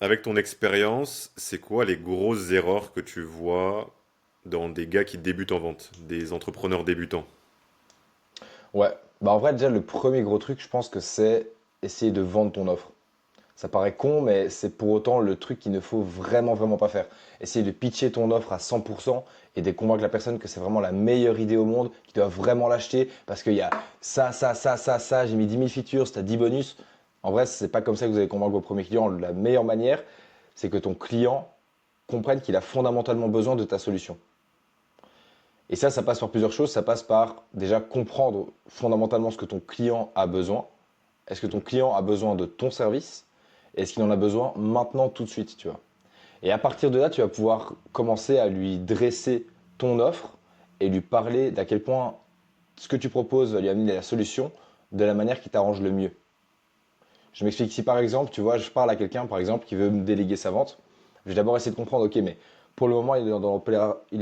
avec ton expérience, c'est quoi les grosses erreurs que tu vois dans des gars qui débutent en vente, des entrepreneurs débutants? Ouais, bah en vrai déjà le premier gros truc je pense que c'est essayer de vendre ton offre. Ça paraît con mais c'est pour autant le truc qu'il ne faut vraiment pas faire. Essayer de pitcher ton offre à 100% et de convaincre la personne que c'est vraiment la meilleure idée au monde, qu'il doit vraiment l'acheter parce qu'il y a ça, j'ai mis 10 000 features, t'as 10 bonus. En vrai c'est pas comme ça que vous allez convaincre vos premiers clients. La meilleure manière c'est que ton client comprenne qu'il a fondamentalement besoin de ta solution. Et ça passe par plusieurs choses. Ça passe par déjà comprendre fondamentalement ce que ton client a besoin. Est-ce que ton client a besoin de ton service? Est-ce qu'il en a besoin maintenant, tout de suite, tu vois? Et à partir de là, tu vas pouvoir commencer à lui dresser ton offre et lui parler d'à quel point ce que tu proposes va lui amener la solution de la manière qui t'arrange le mieux. Je m'explique. Si par exemple, tu vois, je parle à quelqu'un, par exemple, qui veut me déléguer sa vente, je vais d'abord essayer de comprendre, ok, mais pour le moment, il est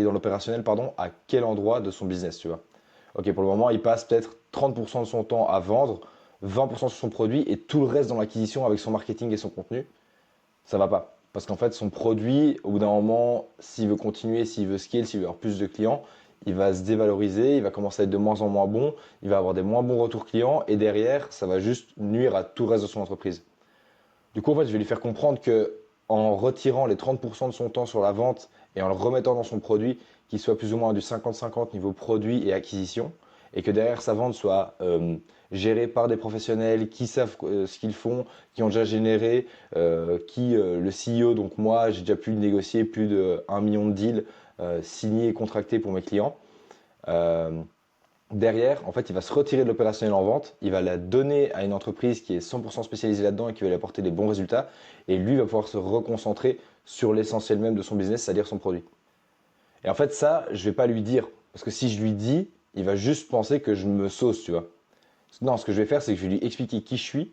dans l'opérationnel, pardon, à quel endroit de son business, tu vois. Ok, pour le moment, il passe peut-être 30% de son temps à vendre, 20% sur son produit et tout le reste dans l'acquisition avec son marketing et son contenu. Ça va pas. Parce qu'en fait, son produit, au bout d'un moment, s'il veut continuer, s'il veut scale, s'il veut avoir plus de clients, il va se dévaloriser, il va commencer à être de moins en moins bon, il va avoir des moins bons retours clients et derrière, ça va juste nuire à tout le reste de son entreprise. Du coup, en fait, je vais lui faire comprendre que en retirant les 30% de son temps sur la vente et en le remettant dans son produit, qu'il soit plus ou moins du 50-50 niveau produit et acquisition, et que derrière sa vente soit gérée par des professionnels qui savent ce qu'ils font, qui ont déjà généré, le CEO, donc moi, j'ai déjà pu négocier plus de 1 million de deals signés et contractés pour mes clients. Euh, Derrière, en fait, il va se retirer de l'opérationnel en vente, il va la donner à une entreprise qui est 100% spécialisée là-dedans et qui va lui apporter des bons résultats. Et lui va pouvoir se reconcentrer sur l'essentiel même de son business, c'est-à-dire son produit. Et en fait, ça, je vais pas lui dire. Parce que si je lui dis, il va juste penser que je me sauce, tu vois. Non, ce que je vais faire, c'est que je vais lui expliquer qui je suis.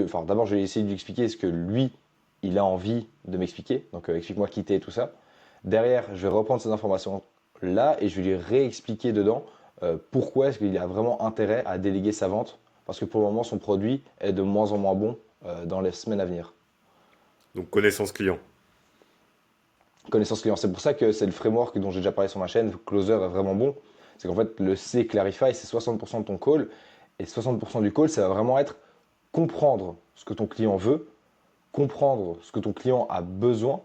Enfin, d'abord, je vais essayer de lui expliquer ce que lui, il a envie de m'expliquer. Donc, explique-moi qui t'es et tout ça. Derrière, je vais reprendre ces informations-là et je vais lui réexpliquer dedans pourquoi est-ce qu'il a vraiment intérêt à déléguer sa vente. Parce que pour le moment, son produit est de moins en moins bon dans les semaines à venir. Donc connaissance client. Connaissance client, c'est pour ça que c'est le framework dont j'ai déjà parlé sur ma chaîne, Closer est vraiment bon. C'est qu'en fait, le C Clarify, c'est 60% de ton call. Et 60% du call, ça va vraiment être comprendre ce que ton client veut, comprendre ce que ton client a besoin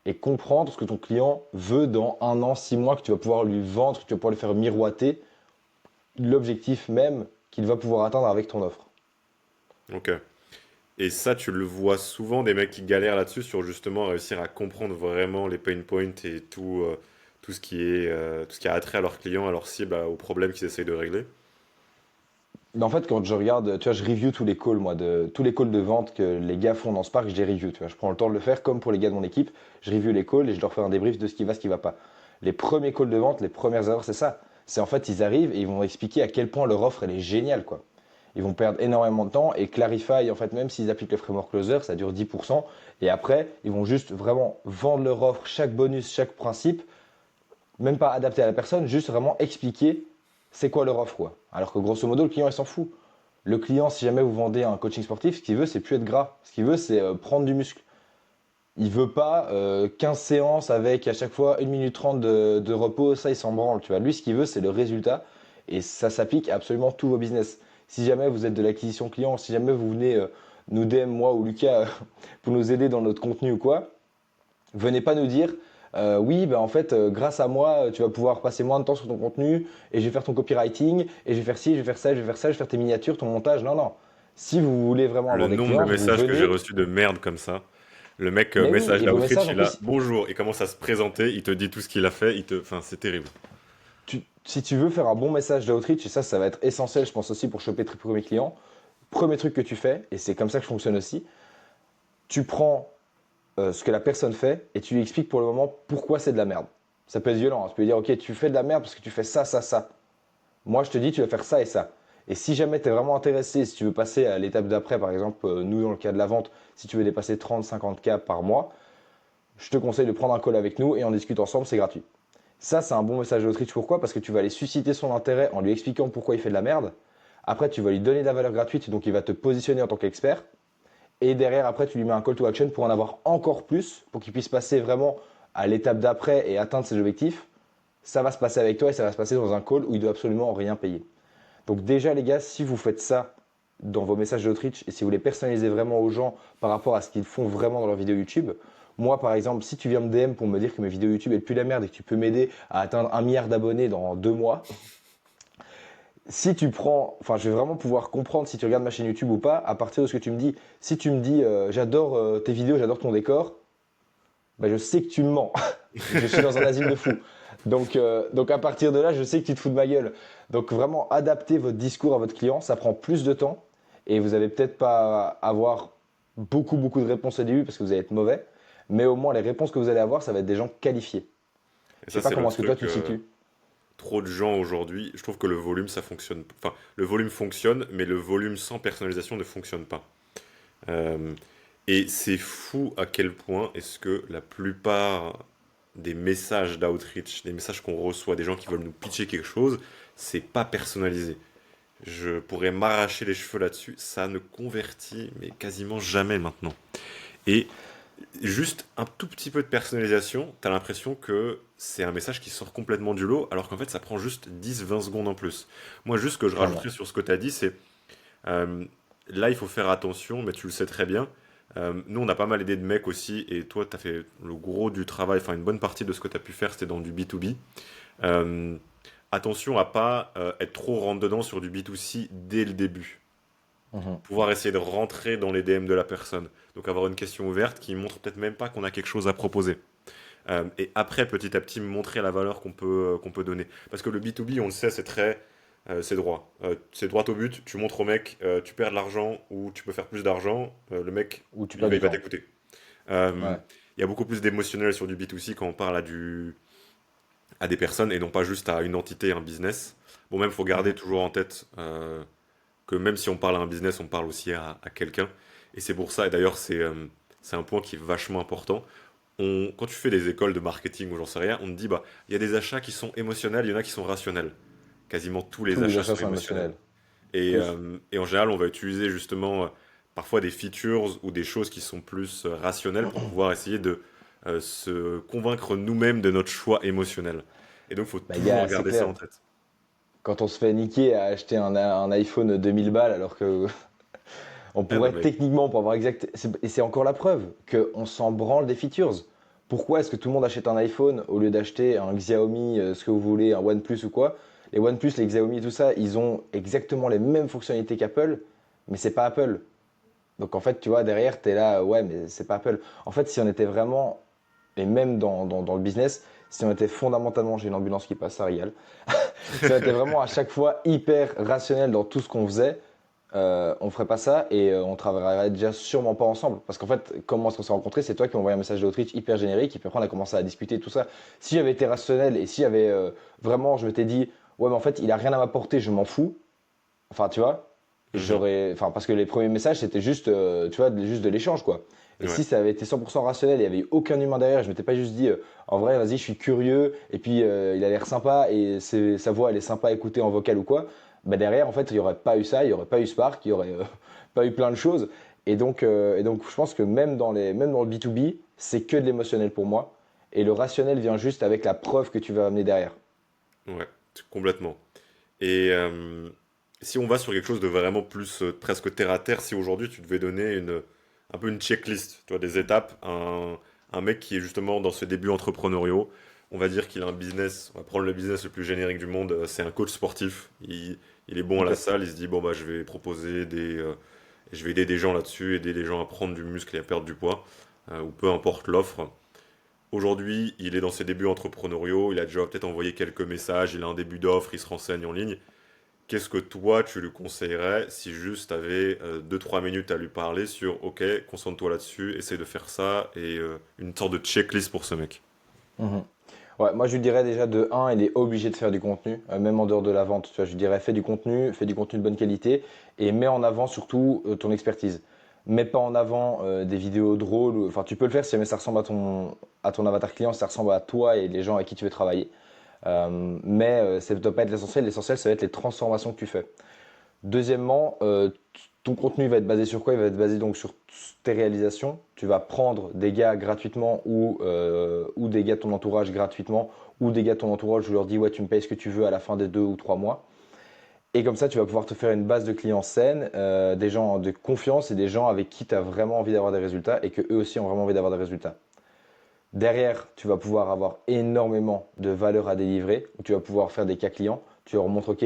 et comprendre ce que ton client veut dans 1 an, 6 mois, que tu vas pouvoir lui vendre, que tu vas pouvoir lui faire miroiter l'objectif même qu'il va pouvoir atteindre avec ton offre. Ok. Et ça, tu le vois souvent, des mecs qui galèrent là-dessus sur justement réussir à comprendre vraiment les pain points et tout, tout ce qui a attrait à leurs clients, à leur cible, aux problèmes qu'ils essayent de régler. Mais en fait, quand je regarde, tu vois, je review tous les calls, moi, tous les calls de vente que les gars font dans Spark, je les review, tu vois. Je prends le temps de le faire comme pour les gars de mon équipe. Je review les calls et je leur fais un débrief de ce qui va pas. Les premiers calls de vente, les premières erreurs, c'est ça. C'est en fait, ils arrivent et ils vont expliquer à quel point leur offre, elle est géniale, quoi. Ils vont perdre énormément de temps et Clarify, en fait, même s'ils appliquent le framework Closer, ça dure 10%. Et après, ils vont juste vraiment vendre leur offre, chaque bonus, chaque principe, même pas adapté à la personne, juste vraiment expliquer c'est quoi leur offre, quoi. Alors que grosso modo, le client, il s'en fout. Le client, si jamais vous vendez un coaching sportif, ce qu'il veut, c'est plus être gras. Ce qu'il veut, c'est prendre du muscle. Il veut pas 15 séances avec à chaque fois 1 minute 30 de repos, ça il s'en branle, tu vois. Lui, ce qu'il veut, c'est le résultat et ça s'applique à absolument tous vos business. Si jamais vous êtes de l'acquisition client, si jamais vous venez nous DM, moi ou Lucas, pour nous aider dans notre contenu ou quoi, venez pas nous dire oui, bah en fait, grâce à moi, tu vas pouvoir passer moins de temps sur ton contenu et je vais faire ton copywriting et je vais faire ci, je vais faire ça, je vais faire ça, je vais faire tes miniatures, ton montage. Non, non. Si vous voulez vraiment avoir Le des nombre de clients, vous messages que j'ai venez. reçus de merde comme ça. Le mec, Mais oui, message et vos d'Outreach, messages en il a plus, bonjour, il commence à se présenter, il te dit tout ce qu'il a fait, enfin, c'est terrible. si tu veux faire un bon message d'outreach, et ça va être essentiel, je pense aussi pour choper tes premiers clients. Premier truc que tu fais, et c'est comme ça que je fonctionne aussi, tu prends ce que la personne fait et tu lui expliques pour le moment pourquoi c'est de la merde. Ça peut être violent, hein. Tu peux lui dire ok, tu fais de la merde parce que tu fais ça, ça, ça. Moi, je te dis, tu vas faire ça et ça. Et si jamais tu es vraiment intéressé, si tu veux passer à l'étape d'après, par exemple, nous, dans le cas de la vente, si tu veux dépasser 30-50K par mois, je te conseille de prendre un call avec nous et on discute ensemble, c'est gratuit. Ça, c'est un bon message d'Autriche. Pourquoi? Parce que tu vas aller susciter son intérêt en lui expliquant pourquoi il fait de la merde. Après, tu vas lui donner de la valeur gratuite, donc il va te positionner en tant qu'expert. Et derrière, après, tu lui mets un call to action pour en avoir encore plus, pour qu'il puisse passer vraiment à l'étape d'après et atteindre ses objectifs. Ça va se passer avec toi et ça va se passer dans un call où il doit absolument rien payer. Donc déjà, les gars, si vous faites ça dans vos messages d'outreach et si vous les personnalisez vraiment aux gens par rapport à ce qu'ils font vraiment dans leurs vidéos YouTube, moi, par exemple, si tu viens me DM pour me dire que mes vidéos YouTube elles puent la merde et que tu peux m'aider à atteindre 1 milliard d'abonnés dans 2 mois, si tu prends, enfin, je vais vraiment pouvoir comprendre si tu regardes ma chaîne YouTube ou pas à partir de ce que tu me dis. Si tu me dis, j'adore tes vidéos, j'adore ton décor, bah, je sais que tu me mens. Je suis dans un asile de fous. Donc à partir de là, je sais que tu te fous de ma gueule. Donc vraiment, adapter votre discours à votre client, ça prend plus de temps et vous allez peut-être pas avoir beaucoup de réponses au début parce que vous allez être mauvais, mais au moins les réponses que vous allez avoir, ça va être des gens qualifiés. Et Je sais ça, pas c'est le comment est-ce que toi truc. tu te situes. Trop de gens aujourd'hui, je trouve que le volume, ça fonctionne. Enfin, le volume fonctionne, mais le volume sans personnalisation ne fonctionne pas. Euh, et c'est fou à quel point est-ce que la plupart des messages d'outreach, des messages qu'on reçoit, des gens qui veulent nous pitcher quelque chose, c'est pas personnalisé. Je pourrais m'arracher les cheveux là-dessus, ça ne convertit mais quasiment jamais maintenant. Et juste un tout petit peu de personnalisation, t'as l'impression que c'est un message qui sort complètement du lot, alors qu'en fait ça prend juste 10-20 secondes en plus. Moi, juste ce que je Clairement. rajouterais sur ce que t'as dit, c'est euh, là il faut faire attention, mais tu le sais très bien. Nous, on a pas mal aidé de mecs aussi, et toi, t'as fait le gros du travail, enfin une bonne partie de ce que t'as pu faire, c'était dans du B2B. Euh, Attention à pas être trop rentre dedans sur du B2C dès le début, Mhm. pouvoir essayer de rentrer dans les DM de la personne. Donc avoir une question ouverte qui montre peut-être même pas qu'on a quelque chose à proposer. Et après, petit à petit, montrer la valeur qu'on peut donner. Parce que le B2B, on le sait, c'est très... c'est droit. C'est droit au but. Tu montres au mec, tu perds de l'argent ou tu peux faire plus d'argent. Le mec, Ou tu il perds va, du il va temps. t'écouter. Euh, Ouais. Il y a beaucoup plus d'émotionnel sur du B2C quand on parle à des personnes et non pas juste à une entité, un business. Bon, même, il faut garder Mhm. toujours en tête que même si on parle à un business, on parle aussi à quelqu'un. Et c'est pour ça, et d'ailleurs, c'est un point qui est vachement important. Quand tu fais des écoles de marketing ou j'en sais rien, on te dit, bah, il y a des achats qui sont émotionnels, il y en a qui sont rationnels. Quasiment tous Tous les les achats achats sont sont émotionnels. émotionnels. Tous. Et en général, on va utiliser justement parfois des features ou des choses qui sont plus rationnelles pour pouvoir essayer de se convaincre nous-mêmes de notre choix émotionnel. Et donc, il faut Bah toujours gars, c'est garder ça en clair. tête. Quand on se fait niquer à acheter un iPhone 2000 balles alors que on Ah non, pourrait mais techniquement, pour avoir exact, et c'est encore la preuve qu'on s'en branle des features. Pourquoi est-ce que tout le monde achète un iPhone au lieu d'acheter un Xiaomi, ce que vous voulez, un OnePlus ou quoi? Les OnePlus, les Xiaomi, tout ça, ils ont exactement les mêmes fonctionnalités qu'Apple, mais c'est pas Apple. Donc en fait, tu vois, derrière, tu es là, ouais, mais c'est pas Apple. En fait, si on était vraiment, et même dans le business, si on était fondamentalement, j'ai une ambulance qui passe, ça régale, si on était vraiment à chaque fois hyper rationnel dans tout ce qu'on faisait, on ferait pas ça et on travaillerait déjà sûrement pas ensemble. Parce qu'en fait, comment est-ce qu'on s'est rencontrés? C'est toi qui m'as envoyé un message d'Autriche hyper générique et puis après on a commencé à discuter tout ça. Si j'avais été rationnel et si j'avais vraiment, je m'étais dit, ouais, mais en fait, il a rien à m'apporter, je m'en fous. Enfin, tu vois, mhm. enfin, parce que les premiers messages c'était juste, tu vois, juste de l'échange quoi. Et Ouais. si ça avait été 100% rationnel, il n'y avait eu aucun humain derrière, je m'étais pas juste dit, en vrai, vas-y, je suis curieux, et puis il a l'air sympa, et sa voix, elle est sympa à écouter en vocal ou quoi, bah derrière, en fait, il n'y aurait pas eu ça, il n'y aurait pas eu Spark, il n'y aurait pas eu plein de choses. Et donc, je pense que même dans le B2B, c'est que de l'émotionnel pour moi, et le rationnel vient juste avec la preuve que tu vas amener derrière. Ouais, complètement. Et si on va sur quelque chose de vraiment plus presque terre à terre, si aujourd'hui tu devais donner un peu une checklist, tu vois, des étapes, un mec qui est justement dans ses débuts entrepreneuriaux, on va dire qu'il a un business, on va prendre le business le plus générique du monde, c'est un coach sportif, il est bon à la Ok. salle, il se dit, bon bah je vais proposer je vais aider des gens là-dessus, aider les gens à prendre du muscle et à perdre du poids, ou peu importe l'offre. Aujourd'hui, il est dans ses débuts entrepreneuriaux, il a déjà peut-être envoyé quelques messages, il a un début d'offre, il se renseigne en ligne. Qu'est-ce que toi, tu lui conseillerais si juste tu avais 2-3 minutes à lui parler sur OK, concentre-toi là-dessus, essaye de faire ça, et une sorte de checklist pour ce mec. Mhm. Ouais, moi je lui dirais déjà de un, il est obligé de faire du contenu, même en dehors de la vente. Tu vois, je lui dirais fais du contenu de bonne qualité et mets en avant surtout ton expertise. Mets pas en avant des vidéos drôles. Enfin, tu peux le faire si jamais ça ressemble à ton avatar client, si ça ressemble à toi et les gens avec qui tu veux travailler. Mais ça ne doit pas être l'essentiel. L'essentiel, ça va être les transformations que tu fais. Deuxièmement, ton contenu va être basé sur quoi? Il va être basé donc sur tes réalisations. Tu vas prendre des gars gratuitement ou des gars de ton entourage gratuitement ou des gars de ton entourage, je leur dis ouais, tu me payes ce que tu veux à la fin des 2 ou 3 mois. Et comme ça, tu vas pouvoir te faire une base de clients saine, des gens de confiance et des gens avec qui tu as vraiment envie d'avoir des résultats et que eux aussi ont vraiment envie d'avoir des résultats. Derrière, tu vas pouvoir avoir énormément de valeur à délivrer, où tu vas pouvoir faire des cas clients. Tu leur montres, OK,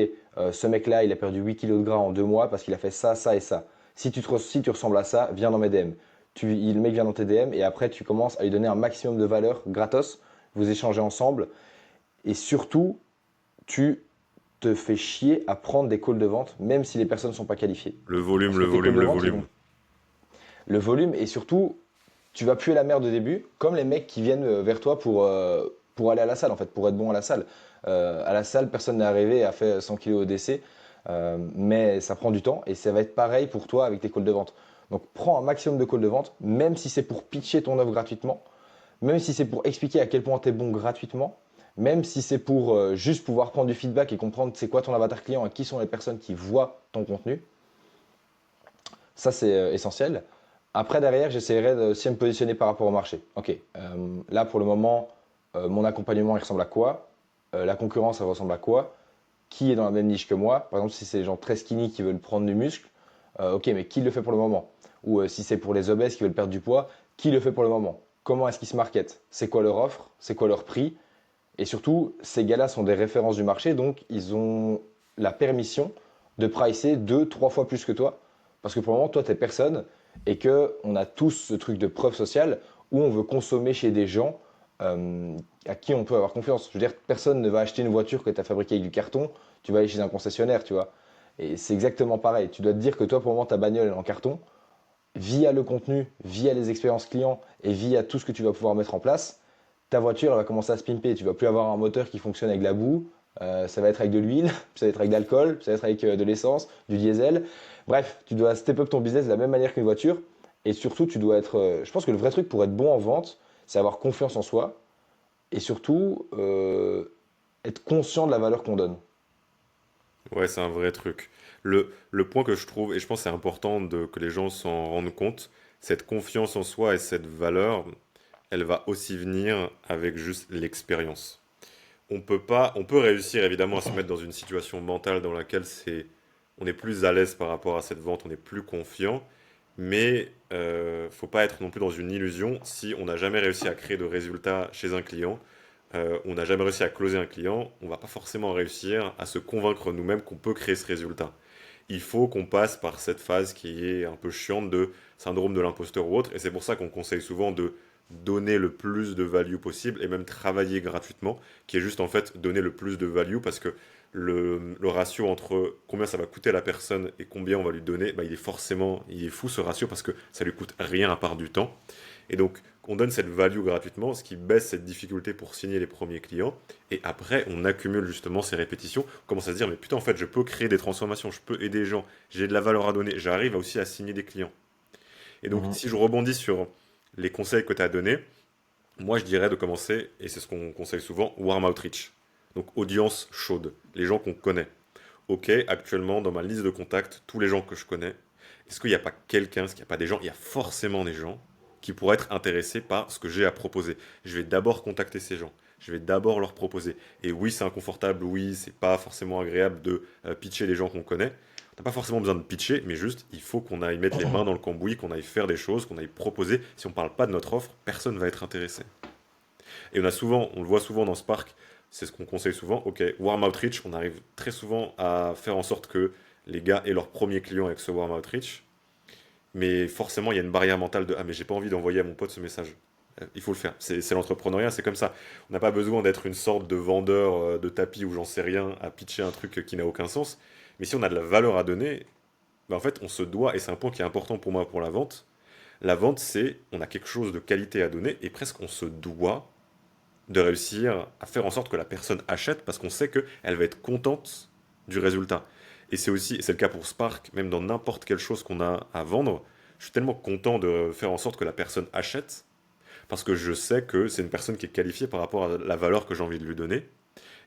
ce mec-là, il a perdu 8 kilos de gras en 2 mois parce qu'il a fait ça, ça et ça. Si tu ressembles à ça, viens dans mes DM. Le mec vient dans tes DM et après, tu commences à lui donner un maximum de valeur gratos. Vous échangez ensemble et surtout, tu te fais chier à prendre des calls de vente, même si les personnes ne sont pas qualifiées. Le volume, Parce le que tes calls volume, de le vente, ils volume. vont le volume et surtout, tu vas puer la merde au début, comme les mecs qui viennent vers toi pour aller à la salle, en fait, pour être bon à la salle. À la salle, personne n'est arrivé et a fait 100 kilos au DC, mais ça prend du temps et ça va être pareil pour toi avec tes calls de vente. Donc prends un maximum de calls de vente, même si c'est pour pitcher ton offre gratuitement, même si c'est pour expliquer à quel point tu es bon gratuitement, même si c'est pour juste pouvoir prendre du feedback et comprendre c'est quoi ton avatar client et qui sont les personnes qui voient ton contenu. Ça, c'est essentiel. Après, derrière, j'essaierai de aussi me positionner par rapport au marché. Ok, là, pour le moment, mon accompagnement, il ressemble à quoi? La concurrence, elle ressemble à quoi? Qui est dans la même niche que moi? Par exemple, si c'est les gens très skinny qui veulent prendre du muscle, ok, mais qui le fait pour le moment? Ou si c'est pour les obèses qui veulent perdre du poids, qui le fait pour le moment? Comment est-ce qu'ils se marketent? C'est quoi leur offre? C'est quoi leur prix? Et surtout, ces gars-là sont des références du marché, donc ils ont la permission de pricer 2, 3 fois plus que toi. Parce que pour le moment, toi, tu n'es personne et qu'on a tous ce truc de preuve sociale où on veut consommer chez des gens à qui on peut avoir confiance. Je veux dire, personne ne va acheter une voiture que tu as fabriquée avec du carton, tu vas aller chez un concessionnaire, tu vois. Et c'est exactement pareil. Tu dois te dire que toi, pour le moment, ta bagnole est en carton, via le contenu, via les expériences clients et via tout ce que tu vas pouvoir mettre en place, ta voiture elle va commencer à se pimper. Tu vas plus avoir un moteur qui fonctionne avec de la boue, ça va être avec de l'huile, ça va être avec de l'alcool, ça va être avec de l'essence, du diesel. Bref, tu dois step up ton business de la même manière qu'une voiture. Et surtout, tu dois être. Je pense que le vrai truc pour être bon en vente, c'est avoir confiance en soi et surtout être conscient de la valeur qu'on donne. Ouais, c'est un vrai truc. Le point que je trouve, et je pense que c'est important que les gens s'en rendent compte, cette confiance en soi et cette valeur, elle va aussi venir avec juste l'expérience. On peut réussir évidemment à se mettre dans une situation mentale dans laquelle on est plus à l'aise par rapport à cette vente, on est plus confiant, mais faut pas être non plus dans une illusion si on n'a jamais réussi à créer de résultats chez un client, on n'a jamais réussi à closer un client, on va pas forcément réussir à se convaincre nous-mêmes qu'on peut créer ce résultat. Il faut qu'on passe par cette phase qui est un peu chiante de syndrome de l'imposteur ou autre, et c'est pour ça qu'on conseille souvent de donner le plus de value possible et même travailler gratuitement, qui est juste en fait donner le plus de value parce que le ratio entre combien ça va coûter à la personne et combien on va lui donner, bah, il est fou ce ratio parce que ça lui coûte rien à part du temps. Et donc, on donne cette value gratuitement, ce qui baisse cette difficulté pour signer les premiers clients. Et après, on accumule justement ces répétitions. On commence à se dire, mais putain, en fait, je peux créer des transformations, je peux aider les gens, j'ai de la valeur à donner, j'arrive aussi à signer des clients. Et donc, Mhm. si je rebondis sur les conseils que tu as donnés, moi, je dirais de commencer, et c'est ce qu'on conseille souvent, warm outreach. Donc, audience chaude, les gens qu'on connaît. Ok, actuellement, dans ma liste de contacts, tous les gens que je connais, est-ce qu'il n'y a pas quelqu'un, est-ce qu'il n'y a pas des gens, il y a forcément des gens qui pourraient être intéressés par ce que j'ai à proposer. Je vais d'abord contacter ces gens. Je vais d'abord leur proposer. Et oui, c'est inconfortable, oui, c'est pas forcément agréable de pitcher les gens qu'on connaît. T'as pas forcément besoin de pitcher, mais juste, il faut qu'on aille mettre les mains dans le cambouis, qu'on aille faire des choses, qu'on aille proposer. Si on parle pas de notre offre, personne va être intéressé. Et on le voit souvent dans Spark, c'est ce qu'on conseille souvent. Ok, warm outreach, on arrive très souvent à faire en sorte que les gars aient leur premier client avec ce warm outreach. Mais forcément, il y a une barrière mentale de ah, mais j'ai pas envie d'envoyer à mon pote ce message. Il faut le faire. C'est l'entrepreneuriat, c'est comme ça. On n'a pas besoin d'être une sorte de vendeur de tapis ou j'en sais rien à pitcher un truc qui n'a aucun sens. Mais si on a de la valeur à donner, bah en fait, on se doit, et c'est un point qui est important pour moi pour la vente. La vente, c'est on a quelque chose de qualité à donner et presque on se doit de réussir à faire en sorte que la personne achète parce qu'on sait qu'elle va être contente du résultat. Et c'est aussi, c'est le cas pour Spark, même dans n'importe quelle chose qu'on a à vendre, je suis tellement content de faire en sorte que la personne achète parce que je sais que c'est une personne qui est qualifiée par rapport à la valeur que j'ai envie de lui donner.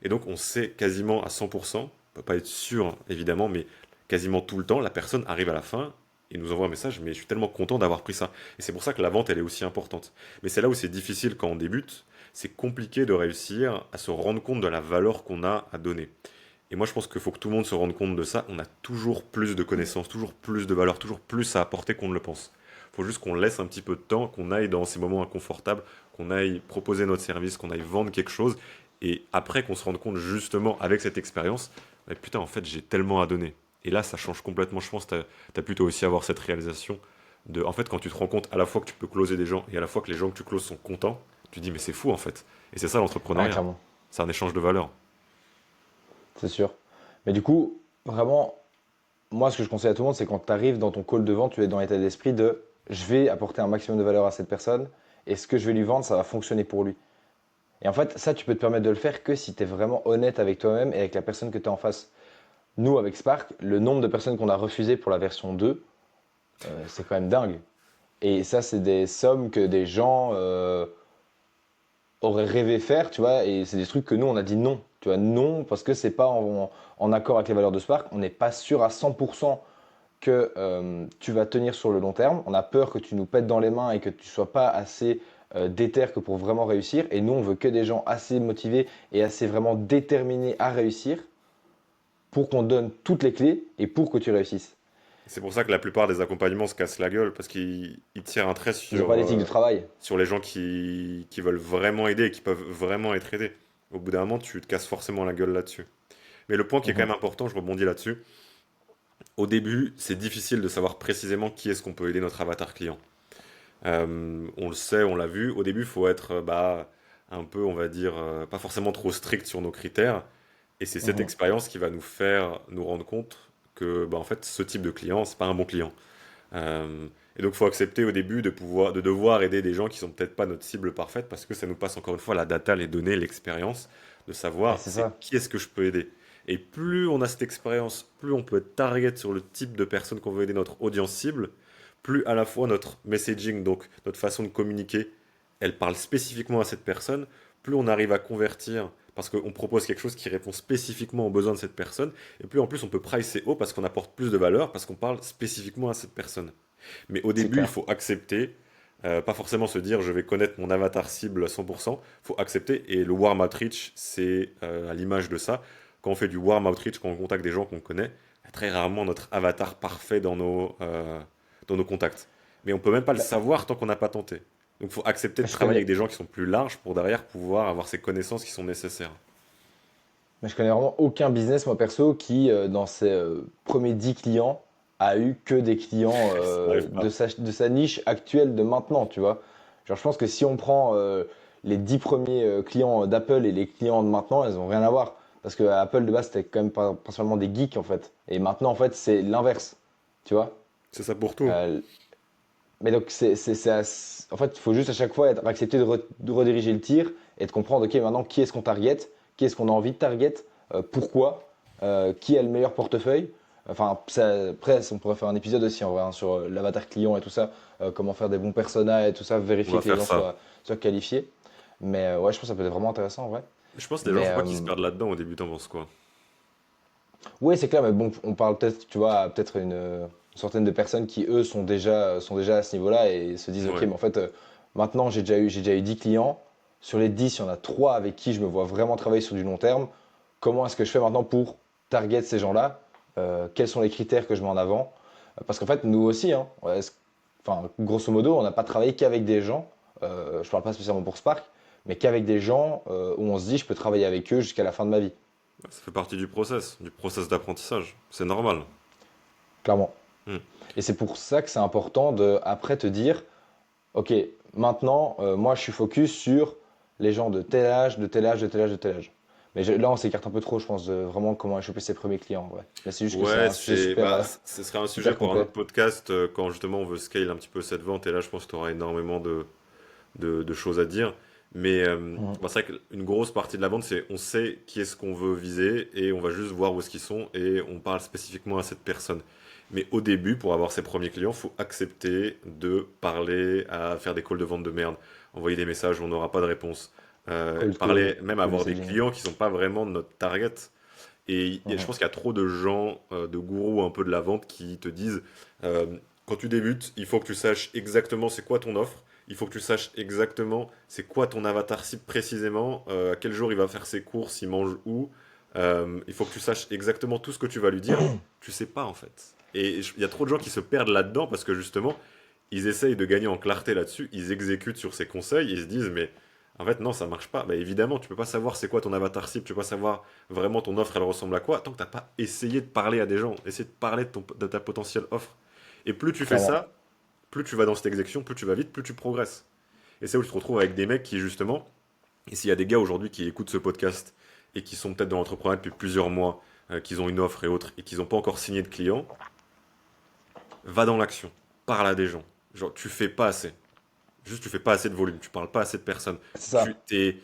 Et donc on sait quasiment à 100%, on peut pas être sûr évidemment, mais quasiment tout le temps, la personne arrive à la fin il nous envoie un message, mais je suis tellement content d'avoir pris ça. Et c'est pour ça que la vente, elle est aussi importante. Mais c'est là où c'est difficile quand on débute, c'est compliqué de réussir à se rendre compte de la valeur qu'on a à donner. Et moi, je pense qu'il faut que tout le monde se rende compte de ça. On a toujours plus de connaissances, toujours plus de valeur, toujours plus à apporter qu'on ne le pense. Il faut juste qu'on laisse un petit peu de temps, qu'on aille dans ces moments inconfortables, qu'on aille proposer notre service, qu'on aille vendre quelque chose. Et après, qu'on se rende compte justement avec cette expérience, bah, putain, en fait, j'ai tellement à donner. Et là, ça change complètement. Je pense que tu as plutôt aussi avoir cette réalisation de, en fait, quand tu te rends compte à la fois que tu peux closer des gens et à la fois que les gens que tu closes sont contents, tu te dis, mais c'est fou en fait. Et c'est ça Ouais, l'entrepreneuriat. clairement, C'est un échange de valeurs. c'est sûr. Mais du coup, vraiment, moi, ce que je conseille à tout le monde, c'est quand tu arrives dans ton call de vente, tu es dans l'état d'esprit de je vais apporter un maximum de valeur à cette personne et ce que je vais lui vendre, ça va fonctionner pour lui. Et en fait, ça, tu peux te permettre de le faire que si tu es vraiment honnête avec toi-même et avec la personne que tu as en face. Nous, avec Spark, le nombre de personnes qu'on a refusées pour la version 2, c'est quand même dingue. Et ça, c'est des sommes que des gens auraient rêvé faire, tu vois, et c'est des trucs que nous, on a dit non. Tu vois, non, parce que c'est pas en accord avec les valeurs de Spark. On n'est pas sûr à 100% que tu vas tenir sur le long terme. On a peur que tu nous pètes dans les mains et que tu sois pas assez déter que pour vraiment réussir. Et nous, on veut que des gens assez motivés et assez vraiment déterminés à réussir pour qu'on donne toutes les clés et pour que tu réussisses. C'est pour ça que la plupart des accompagnements se cassent la gueule, parce qu'ils tirent un trait Ils n'ont pas d'éthique de travail. sur les gens qui veulent vraiment aider et qui peuvent vraiment être aidés. Au bout d'un moment, tu te casses forcément la gueule là-dessus. Mais le point qui est quand Mhm. même important, je rebondis là-dessus, au début, c'est difficile de savoir précisément qui est-ce qu'on peut aider notre avatar client. On le sait, on l'a vu, au début, il faut être un peu, on va dire, pas forcément trop strict sur nos critères. Et c'est cette Mhm. expérience qui va nous faire nous rendre compte que, bah, en fait, ce type de client, c'est pas un bon client. Euh, et donc, il faut accepter au début de devoir aider des gens qui sont peut-être pas notre cible parfaite parce que ça nous passe encore une fois la data, les données, l'expérience de Ouais, savoir c'est c'est ça. qui est-ce que je peux aider. Et plus on a cette expérience, plus on peut être target sur le type de personne qu'on veut aider, notre audience cible, plus à la fois notre messaging, donc notre façon de communiquer, elle parle spécifiquement à cette personne, plus on arrive à convertir parce qu'on propose quelque chose qui répond spécifiquement aux besoins de cette personne, et plus en plus on peut pricer haut parce qu'on apporte plus de valeur, parce qu'on parle spécifiquement à cette personne. Mais au C'est début, il clair. faut accepter, pas forcément se dire je vais connaître mon avatar cible à 100%, il faut accepter, et le warm outreach, c'est à l'image de ça. Quand on fait du warm outreach, quand on contacte des gens qu'on connaît, très rarement notre avatar parfait dans nos contacts. Mais on peut même pas le Bah, savoir tant qu'on n'a pas tenté. Donc il faut accepter de je travailler avec connais, des gens qui sont plus larges pour derrière pouvoir avoir ces connaissances qui sont nécessaires. mais je connais vraiment aucun business, moi perso, qui, dans ses premiers 10 clients, a eu que des clients Ça n'arrive pas. de sa niche actuelle de maintenant, tu vois. Genre, je pense que si on prend les 10 premiers clients d'Apple et les clients de maintenant, elles ont rien à voir. Parce que Apple, de base, c'était quand même principalement des geeks, en fait. Et maintenant, en fait, c'est l'inverse, tu vois. C'est ça pour tout. Euh, mais donc, en fait, il faut juste à chaque fois accepter de rediriger le tir et de comprendre, OK, maintenant, qui est-ce qu'on target, qui est-ce qu'on a envie de target, pourquoi, qui a le meilleur portefeuille. Enfin, après, on pourrait faire un épisode aussi en vrai, hein, sur l'avatar client et tout ça, comment faire des bons personas et tout ça, On vérifier va que les faire gens ça. soient qualifiés. Mais ouais, je pense que ça peut être vraiment intéressant en vrai. Je pense que les gens, Mais faut pas qu'ils se perdent là-dedans au début, t'en penses quoi? oui, c'est clair, mais bon, on parle peut-être, tu vois, peut-être une centaine de personnes qui, eux, sont déjà à ce niveau-là et se disent, OK, Ouais. mais en fait, maintenant, j'ai déjà eu 10 clients. Sur les 10, il y en a 3 avec qui je me vois vraiment travailler sur du long terme. Comment est-ce que je fais maintenant pour target ces gens-là? Quels sont les critères que je mets en avant? Parce qu'en fait, nous aussi, hein, enfin, grosso modo, on n'a pas travaillé qu'avec des gens, je parle pas spécialement pour Spark, mais qu'avec des gens où on se dit, je peux travailler avec eux jusqu'à la fin de ma vie, Ça fait partie du process d'apprentissage. C'est normal. clairement. Hmm. Et c'est pour ça que c'est important de après te dire, ok, maintenant, moi je suis focus sur les gens de tel âge, de tel âge, de tel âge, de tel âge. Mais là, on s'écarte un peu trop, je pense, de vraiment comment choper ses premiers clients. Ouais. Mais c'est juste que c'est Ouais, un sujet super, ce serait un sujet super pour un complet. autre podcast quand justement on veut scale un petit peu cette vente. Et là, je pense que tu auras énormément de choses à dire. Mais Mhm. bah, c'est vrai qu'une grosse partie de la vente, c'est on sait qui est-ce qu'on veut viser et on va juste voir où est-ce qu'ils sont et on parle spécifiquement à cette personne. Mais au début, pour avoir ses premiers clients, faut accepter de parler, à faire des calls de vente de merde, envoyer des messages où on n'aura pas de réponse, Cold call, parler, même du avoir des messaging. clients qui sont pas vraiment notre target. Et je Mhm. pense qu'il y a trop de gens, de gourous un peu de la vente qui te disent Quand tu débutes, il faut que tu saches exactement c'est quoi ton offre. Il faut que tu saches exactement c'est quoi ton avatar cible précisément, à quel jour il va faire ses courses, il mange où. Il faut que tu saches exactement tout ce que tu vas lui dire. Tu sais pas en fait. Et il y a trop de gens qui se perdent là-dedans parce que justement, ils essayent de gagner en clarté là-dessus, ils exécutent sur ces conseils, ils se disent mais en fait non ça marche pas. Bah évidemment tu peux pas savoir c'est quoi ton avatar cible, tu peux pas savoir vraiment ton offre elle ressemble à quoi tant que t'as pas essayé de parler à des gens, essayer de parler de ta potentielle offre. Et plus tu fais Clairement. ça, plus tu vas dans cette exécution, plus tu vas vite, plus tu progresses. Et c'est où tu te retrouves avec des mecs qui justement, et s'il y a des gars aujourd'hui qui écoutent ce podcast et qui sont peut-être dans l'entrepreneuriat depuis plusieurs mois, qu'ils ont une offre et autres, et qu'ils n'ont pas encore signé de client, va dans l'action, parle à des gens. Genre, tu fais pas assez. Juste, tu fais pas assez de volume, tu parles pas assez de personnes. C'est Tu ça. t'es,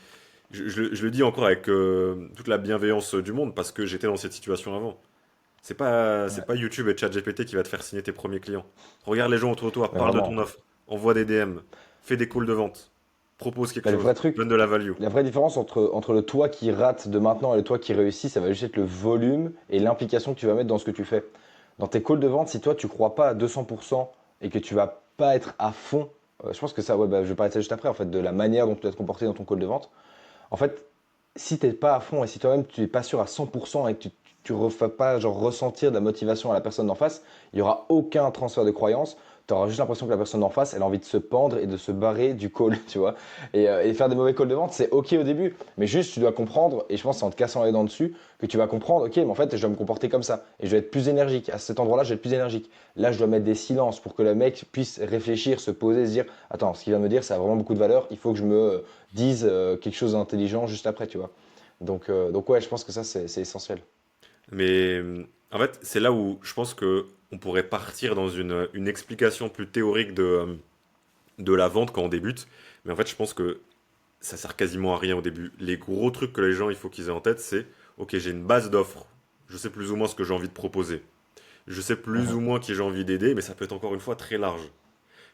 je le dis encore avec toute la bienveillance du monde parce que j'étais dans cette situation avant. C'est Ouais. pas YouTube et ChatGPT qui va te faire signer tes premiers clients. Regarde les gens autour de toi, Mais parle de ton vraiment. offre, envoie des DM, fais des calls de vente, propose quelque Bah, le chose, vrai truc, donne de la value. la vraie différence entre le toi qui rate de maintenant et le toi qui réussit, ça va juste être le volume et l'implication que tu vas mettre dans ce que tu fais. Dans tes calls de vente, si toi tu crois pas à 200% et que tu vas pas être à fond, je pense que ça, ouais, bah, je vais parler de ça juste après, en fait, de la manière dont tu dois te comporter dans ton call de vente. En fait, si t'es pas à fond et si toi-même tu es pas sûr à 100% et que tu refais pas genre ressentir de la motivation à la personne d'en face, il y aura aucun transfert de croyance. Tu auras juste l'impression que la personne d'en face, elle a envie de se pendre et de se barrer du call, tu vois. Et faire des mauvais calls de vente, c'est ok au début, mais juste tu dois comprendre, et je pense que c'est en te cassant les dents dessus, que tu vas comprendre, ok, mais en fait, je dois me comporter comme ça, et je vais être plus énergique. À cet endroit-là, je vais être plus énergique. Là, je dois mettre des silences pour que le mec puisse réfléchir, se poser, se dire, attends, ce qu'il vient de me dire, ça a vraiment beaucoup de valeur, il faut que je me dise quelque chose d'intelligent juste après, tu vois. Donc ouais, je pense que ça, c'est essentiel. Mais en fait, c'est là où je pense que on pourrait partir dans une explication plus théorique de la vente quand on débute. Mais en fait, je pense que ça sert quasiment à rien au début. Les gros trucs que les gens, il faut qu'ils aient en tête, c'est, ok, j'ai une base d'offres. Je sais plus ou moins ce que j'ai envie de proposer. Je sais plus Mhm. ou moins qui j'ai envie d'aider, mais ça peut être encore une fois très large.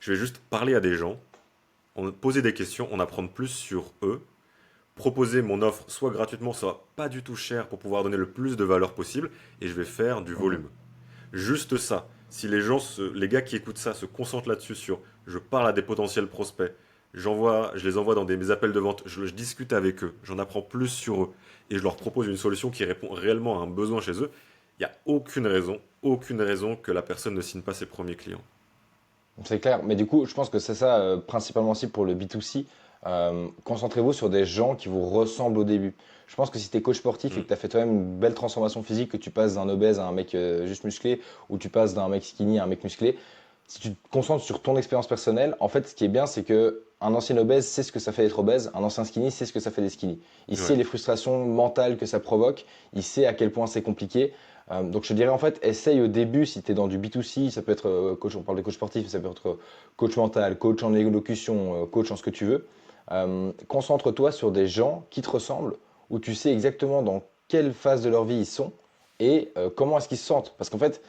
Je vais juste parler à des gens, poser des questions, en apprendre plus sur eux, proposer mon offre soit gratuitement, soit pas du tout cher pour pouvoir donner le plus de valeur possible, et je vais faire du Mhm. volume. Juste ça. Si les gens, les gars qui écoutent ça se concentrent là-dessus sur je parle à des potentiels prospects, je les envoie dans des mes appels de vente, je discute avec eux, j'en apprends plus sur eux et je leur propose une solution qui répond réellement à un besoin chez eux, il n'y a aucune raison que la personne ne signe pas ses premiers clients. C'est clair. Mais du coup, je pense que c'est ça principalement aussi pour le B2C. Concentrez-vous sur des gens qui vous ressemblent au début. Je pense que si tu es coach sportif et Mm. que tu as fait toi-même une belle transformation physique, que tu passes d'un obèse à un mec juste musclé, ou tu passes d'un mec skinny à un mec musclé, si tu te concentres sur ton expérience personnelle, en fait, ce qui est bien, c'est que un ancien obèse sait ce que ça fait d'être obèse, un ancien skinny sait ce que ça fait d'être skinny. Il Ouais. sait les frustrations mentales que ça provoque, il sait à quel point c'est compliqué. Donc je te dirais en fait, essaye au début si tu es dans du B2C, ça peut être coach, on parle de coach sportif, mais ça peut être coach mental, coach en élocution, coach en ce que tu veux. Concentre-toi sur des gens qui te ressemblent, où tu sais exactement dans quelle phase de leur vie ils sont et comment est-ce qu'ils se sentent. Parce qu'en fait,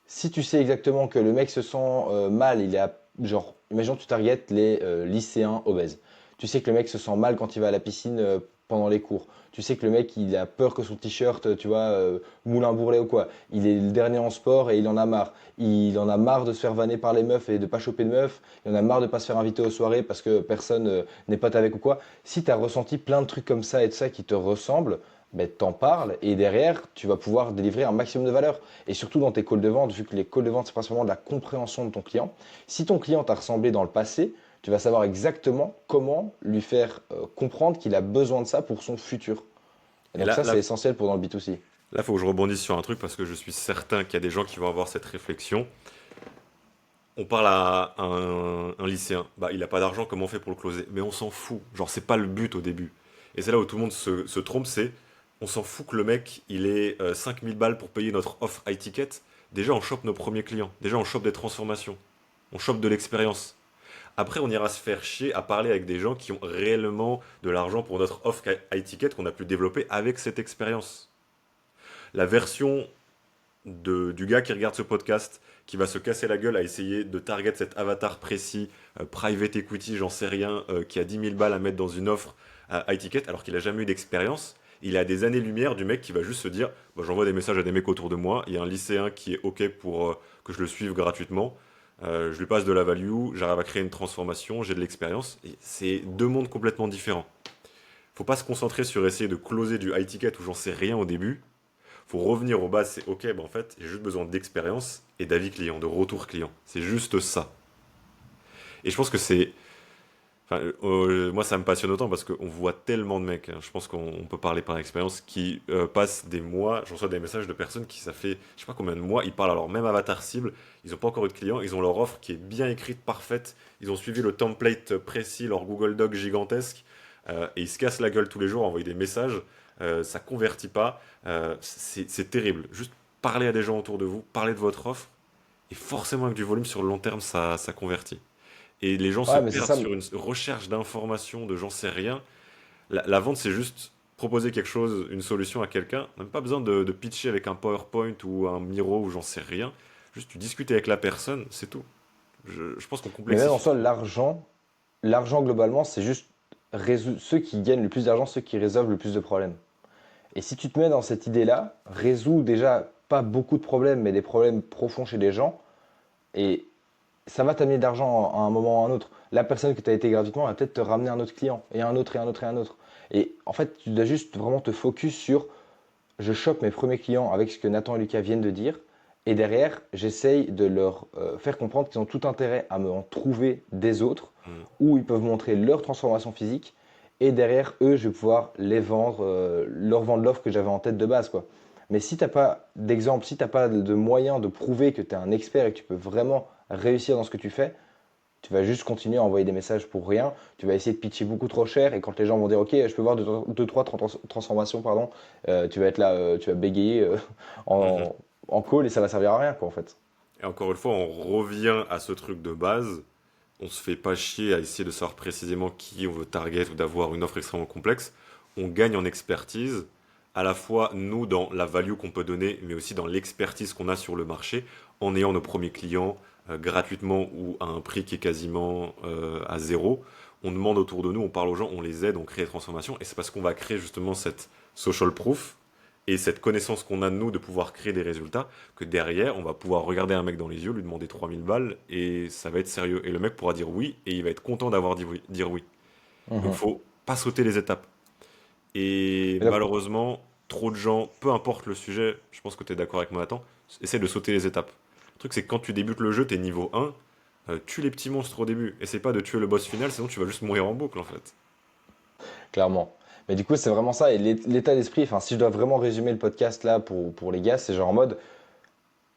si tu sais exactement que le mec se sent mal, il est genre, imaginons que tu targetes les lycéens obèses. Tu sais que le mec se sent mal quand il va à la piscine pendant les cours. Tu sais que le mec, il a peur que son t-shirt, tu vois, moule un bourrelet ou quoi. Il est le dernier en sport et il en a marre. Il en a marre de se faire vanner par les meufs et de pas choper de meufs. Il en a marre de pas se faire inviter aux soirées parce que personne n'est pote avec ou quoi. Si tu as ressenti plein de trucs comme ça et de ça qui te ressemblent, ben, t'en parles et derrière, tu vas pouvoir délivrer un maximum de valeur. Et surtout dans tes calls de vente, vu que les calls de vente, c'est principalement de la compréhension de ton client. Si ton client t'a ressemblé dans le passé, tu vas savoir exactement comment lui faire comprendre qu'il a besoin de ça pour son futur. Et Et donc là, ça, là, c'est essentiel pour dans le B2C. là, faut que je rebondisse sur un truc parce que je suis certain qu'il y a des gens qui vont avoir cette réflexion. On parle à un lycéen, bah il a pas d'argent, comment on fait pour le closer? Mais on s'en fout, genre c'est pas le but au début. Et c'est là où tout le monde se trompe, c'est on s'en fout que le mec il ait 5000 balles pour payer notre offre high ticket. Déjà on chope nos premiers clients, déjà on chope des transformations, on chope de l'expérience. Après on ira se faire chier à parler avec des gens qui ont réellement de l'argent pour notre offre high ticket qu'on a pu développer avec cette expérience. La version du gars qui regarde ce podcast, qui va se casser la gueule à essayer de target cet avatar précis, private equity, j'en sais rien, qui a 10 000 balles à mettre dans une offre à high ticket alors qu'il a jamais eu d'expérience. Il a des années-lumière du mec qui va juste se dire bah, j'envoie des messages à des mecs autour de moi, il y a un lycéen qui est OK pour que je le suive gratuitement. je lui passe de la value, j'arrive à créer une transformation, j'ai de l'expérience. Et c'est deux mondes complètement différents. Faut pas se concentrer sur essayer de closer du high ticket où j'en sais rien au début. Faut revenir au bas, c'est ok, en fait, j'ai juste besoin d'expérience et d'avis client, de retour client. C'est juste ça. Et je pense que c'est. Enfin, moi, ça me passionne autant parce qu'on voit tellement de mecs, hein, je pense qu'on peut parler par expérience, qui passent des mois. Je reçois des messages de personnes qui, ça fait je sais pas combien de mois, ils parlent à leur même avatar cible, ils n'ont pas encore eu de client, ils ont leur offre qui est bien écrite, parfaite, ils ont suivi le template précis, leur Google Doc gigantesque, et ils se cassent la gueule tous les jours, envoyer des messages, ça convertit pas, c'est terrible. Juste parler à des gens autour de vous, parler de votre offre, et forcément avec du volume sur le long terme, ça convertit. Et les gens se Ouais, mais c'est perdent ça. sur une recherche d'informations, de j'en sais rien. La vente, c'est juste proposer quelque chose, une solution à quelqu'un. Même pas besoin de pitcher avec un PowerPoint ou un Miro ou j'en sais rien. Juste tu discutes avec la personne, c'est tout. Je pense qu'on Mais même en complexifie soi, trop. l'argent globalement, c'est juste ceux qui gagnent le plus d'argent, ceux qui résolvent le plus de problèmes. Et si tu te mets dans cette idée-là, résout déjà pas beaucoup de problèmes, mais des problèmes profonds chez les gens, et ça va t'amener de l'argent à un moment ou à un autre. La personne que tu as été gratuitement va peut-être te ramener un autre client, et un autre, et un autre, et un autre. Et en fait, tu dois juste vraiment te focus sur je chope mes premiers clients avec ce que Nathan et Lucas viennent de dire. Et derrière, j'essaye de leur faire comprendre qu'ils ont tout intérêt à me en trouver des autres, Mm. où ils peuvent montrer leur transformation physique. Et derrière, eux, je vais pouvoir les vendre, leur vendre l'offre que j'avais en tête de base, quoi. Mais si tu n'as pas d'exemple, si tu n'as pas de moyen de prouver que tu es un expert et que tu peux vraiment réussir dans ce que tu fais, tu vas juste continuer à envoyer des messages pour rien. Tu vas essayer de pitcher beaucoup trop cher. Et quand les gens vont dire, OK, je peux voir deux, trois transformations, pardon, tu vas être là, tu vas bégayer Mhm. en call et ça va servir à rien, quoi, en fait. Et encore une fois, on revient à ce truc de base. On se fait pas chier à essayer de savoir précisément qui on veut target ou d'avoir une offre extrêmement complexe. On gagne en expertise, à la fois nous dans la value qu'on peut donner, mais aussi dans l'expertise qu'on a sur le marché, en ayant nos premiers clients gratuitement ou à un prix qui est quasiment à zéro. On demande autour de nous, on parle aux gens, on les aide, on crée des transformations, et c'est parce qu'on va créer justement cette social proof et cette connaissance qu'on a de nous de pouvoir créer des résultats, que derrière, on va pouvoir regarder un mec dans les yeux, lui demander 3000 balles, et ça va être sérieux. Et le mec pourra dire oui, et il va être content d'avoir dit oui, dire oui. Donc Mhm. faut pas sauter les étapes. Et Et donc, malheureusement, trop de gens, peu importe le sujet, je pense que tu es d'accord avec moi, Nathan, essaie de sauter les étapes. Le truc, c'est que quand tu débutes le jeu, tu es niveau 1, tue les petits monstres au début. Essaie pas de tuer le boss final, sinon tu vas juste mourir en boucle en fait. clairement. Mais du coup, c'est vraiment ça. Et l'état d'esprit, enfin, si je dois vraiment résumer le podcast là pour les gars, c'est genre en mode,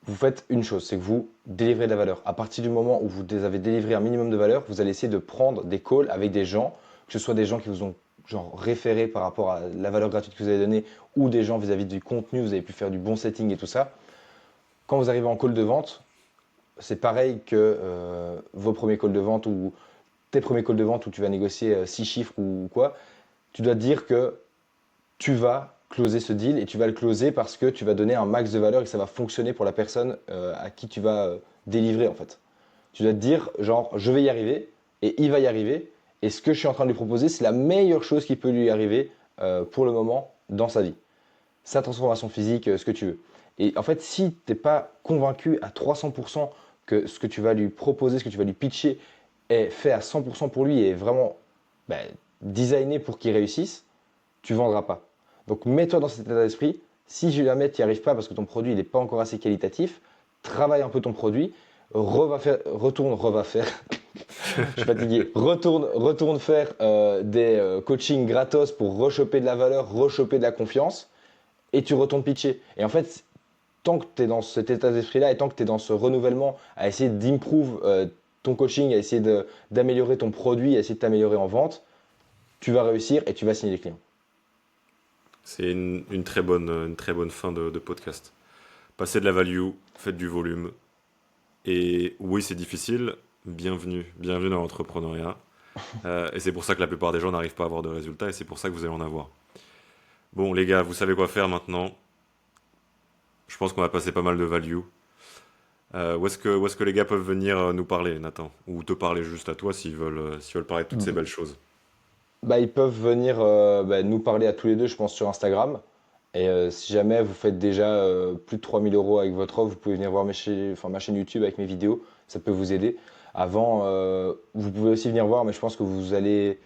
vous faites une chose, c'est que vous délivrez de la valeur. À partir du moment où vous avez délivré un minimum de valeur, vous allez essayer de prendre des calls avec des gens, que ce soit des gens qui vous ont genre référé par rapport à la valeur gratuite que vous avez donnée, ou des gens vis-à-vis du contenu, vous avez pu faire du bon setting et tout ça. Quand vous arrivez en call de vente, c'est pareil que vos premiers calls de vente ou tes premiers calls de vente où tu vas négocier 6 chiffres ou quoi. Tu dois te dire que tu vas closer ce deal et tu vas le closer parce que tu vas donner un max de valeur et que ça va fonctionner pour la personne à qui tu vas délivrer en fait. Tu dois te dire genre je vais y arriver et il va y arriver et ce que je suis en train de lui proposer c'est la meilleure chose qui peut lui arriver pour le moment dans sa vie. Sa transformation physique, ce que tu veux. Et en fait si tu n'es pas convaincu à 300% que ce que tu vas lui proposer, ce que tu vas lui pitcher est fait à 100% pour lui et est vraiment ben, designé pour qu'il réussisse, tu ne vendras pas. Donc mets-toi dans cet état d'esprit. Si jamais tu n'y arrives pas parce que ton produit n'est pas encore assez qualitatif, travaille un peu ton produit, retourne faire. Je suis fatigué. Retourne faire des coachings gratos pour rechoper de la valeur, rechoper de la confiance, et tu retournes pitcher. Et en fait, tant que tu es dans cet état d'esprit-là et tant que tu es dans ce renouvellement, à essayer d'improve ton coaching, à essayer d'améliorer ton produit, à essayer de t'améliorer en vente, tu vas réussir et tu vas signer les clients. C'est une très bonne fin de podcast. Passez de la value, faites du volume. Et oui, c'est difficile. Bienvenue, bienvenue dans l'entrepreneuriat. Et c'est pour ça que la plupart des gens n'arrivent pas à avoir de résultats et c'est pour ça que vous allez en avoir. Bon, les gars, vous savez quoi faire maintenant. Je pense qu'on a passé pas mal de value. Où est-ce que les gars peuvent venir nous parler, Nathan? Ou te parler juste à toi s'ils veulent parler de toutes ces belles choses. Bah, ils peuvent venir nous parler à tous les deux, je pense, sur Instagram. Et si jamais vous faites déjà plus de 3 000 € avec votre offre, vous pouvez venir voir ma chaîne YouTube avec mes vidéos, ça peut vous aider. Avant, vous pouvez aussi venir voir, mais je pense que vous allez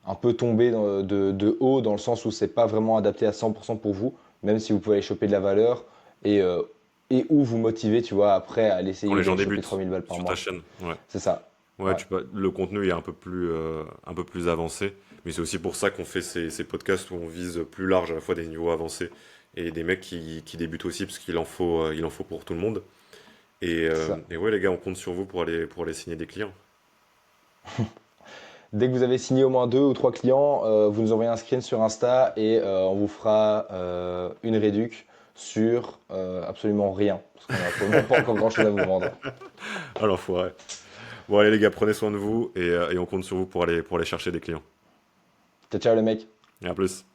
un peu tomber de haut dans le sens où c'est pas vraiment adapté à 100% pour vous, même si vous pouvez aller choper de la valeur et, euh, et ou vous motiver, tu vois, après à Quand l'essayer les gens d'aller choper débutent 3000 balles par sur ta mois. chaîne, ouais. C'est ça. Ouais, Ouais, le contenu est un peu plus avancé, mais c'est aussi pour ça qu'on fait ces podcasts où on vise plus large, à la fois des niveaux avancés et des mecs qui débutent aussi, parce il en faut pour tout le monde. c'est ça. Et ouais, les gars, on compte sur vous pour aller signer des clients. Dès que vous avez signé au moins 2 ou 3 clients, vous nous envoyez un screen sur Insta et on vous fera une réduc sur absolument rien. Parce qu'on n'a absolument pas encore grand-chose à vous vendre. Ah l'enfoiré. Bon, allez, les gars, prenez soin de vous et on compte sur vous pour aller chercher des clients. Ciao, ciao les mecs. Et à plus.